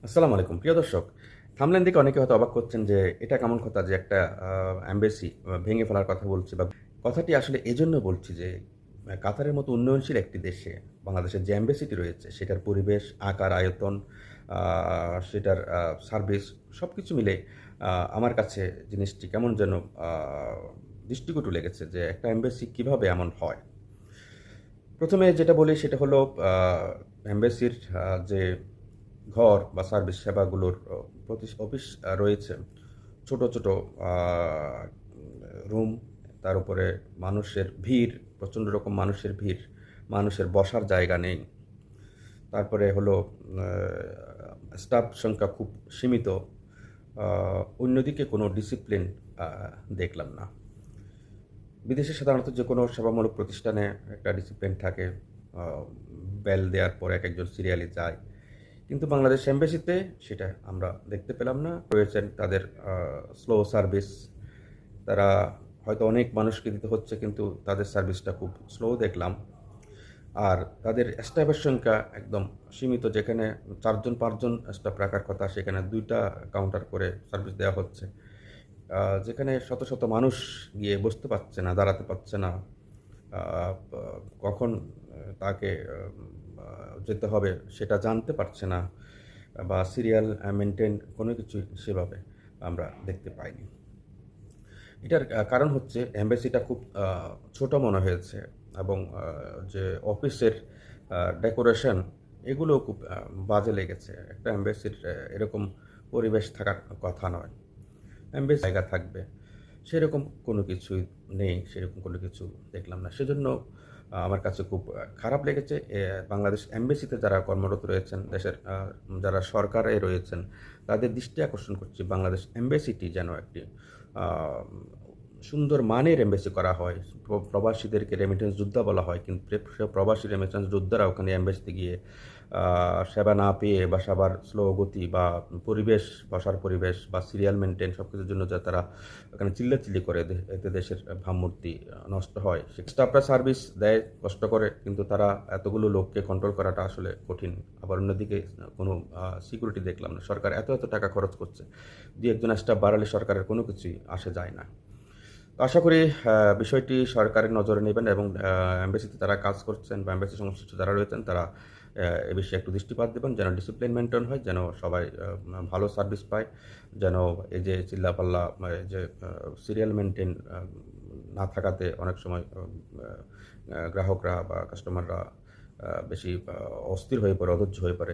আসসালামু আলাইকুম প্রিয় দর্শক। থাম্বনেল দেখে অনেকে হয়তো অবাক হচ্ছেন যে এটা কেমন কথা যে একটা এমবাসি ভেঙে ফেলার কথা বলছি বা কথাটি আসলে এজন্য বলছি যে কাতারের মতো উন্নয়নশীল একটি দেশে বাংলাদেশের যে এমবাসিটি রয়েছে সেটার পরিবেশ, আকার, আয়তন, সেটার সার্ভিস সবকিছু মিলে আমার কাছে জিনিসটি কেমন যেন আ দৃষ্টিকটু লেগেছে যে একটা এমবাসি কিভাবে এমন হয়? ১ম এ যেটা বলি সেটা হলো আ এমবাসির যে ঘর বা সার্ভিস সেবাগুলোর অফিস রয়েছে। ছোট, ছোট আ রুম, তার উপরে মানুষের ভিড়, প্রচণ্ড রকম মানুষের ভিড়। মানুষের বসার জায়গা নেই। তারপরে হলো আ স্টাফ সংখ্যা খুব সীমিত। আ অন্যদিকে কোনো ডিসিপ্লিন আ দেখলাম না। বিদেশে সাধারণত যেকোনো সেবামূলক প্রতিষ্ঠানে একটা ডিসিপ্লিন থাকে। আ বেল দেওয়ার পরে একেকজন সিরিয়ালি যায়। কিন্তু বাংলাদেশ এমবাসিতে সেটা আমরা দেখতে পেলাম না। রয়েছেন তাদের স্লো সার্ভিস। তারা হয়তো অনেক মানুষকে দিতে হচ্ছে কিন্তু তাদের সার্ভিসটা খুব স্লো দেখলাম। আর তাদের স্টাফের সংখ্যা একদম সীমিত। যেখানে ৪ জন ৫ জন স্টাফ রাখার কথা সেখানে ২ টা কাউন্টার করে সার্ভিস দেওয়া হচ্ছে। যেখানে শত, শত মানুষ গিয়ে বসতে পারছে না, দাঁড়াতে পারছে না। আ পা কখন তাকে আ যেতে হবে সেটা জানতে পারছে না বা সিরিয়াল মেইনটেইন কোনো কিছুই সেভাবে আমরা দেখতে পাইনি। এটার কারণ হচ্ছে এমবাসিটা খুব ছোট মনে হয়েছে এবং যে অফিসের ডেকোরেশন এগুলোও খুব বাজে লেগেছে। একটা এমবাসির এরকম পরিবেশ থাকার কথা নয়। এমবিএস জায়গা থাকবে। সেরকম কোনো কিছুই নেই, সেরকম কোনো কিছু দেখলাম না। সেজন্য আমার কাছে খুব খারাপ লেগেছে। বাংলাদেশ এমবাসিতে যারা কর্মরত রয়েছেন, দেশের যারা সরকারে রয়েছেন, তাদের দৃষ্টি আকর্ষণ করছি বাংলাদেশ এমবাসিটি যেন একটি আ সুন্দর মানের এমবাসি করা হয়। প্রবাসীদেরকে রেমিটেন্স যোদ্ধা বলা হয়। কিন্তু প্রবাসী রেমিটেন্স যোদ্ধারা ওখানে এমবাসিতে গিয়ে আ সেবা না পেয়ে বা সেবার স্লো গতি বা পরিবেশ, বসার পরিবেশ বা সিরিয়াল মেইনটেইন সবকিছুর জন্য যে তারা ওখানে চিল্লাচিল্লি করে এতে দেশের ভাবমূর্তি নষ্ট হয়। স্টাফরা সার্ভিস দেয় কষ্ট করে কিন্তু তারা এতগুলো লোককে কন্ট্রোল করাটা আসলে কঠিন। আবার অন্যদিকে কোনো সিকিউরিটি দেখলাম না। সরকার এত, এত টাকা খরচ করছে। ২-১ জন স্টাফ বাড়ালে সরকারের কোনো কিছুই আসে যায় না। তো আশা করি বিষয়টি সরকারের নজরে নেবেন এবং এমবাসিতে যারা কাজ করছেন বা এমবাসি সংশ্লিষ্ট যারা রয়েছেন তারা এ বিষয়ে একটু দৃষ্টিপাত দিবেন যেন ডিসিপ্লিন মেইনটেইন হয়, যেন সবাই ভালো সার্ভিস পায়, যেন এই যে চিল্লাপাল্লা এই যে সিরিয়াল মেইনটেইন না থাকাতে অনেক সময় গ্রাহকরা বা কাস্টমাররা বেশি অস্থির হয়ে পড়ে, অধৈর্য হয়ে পড়ে।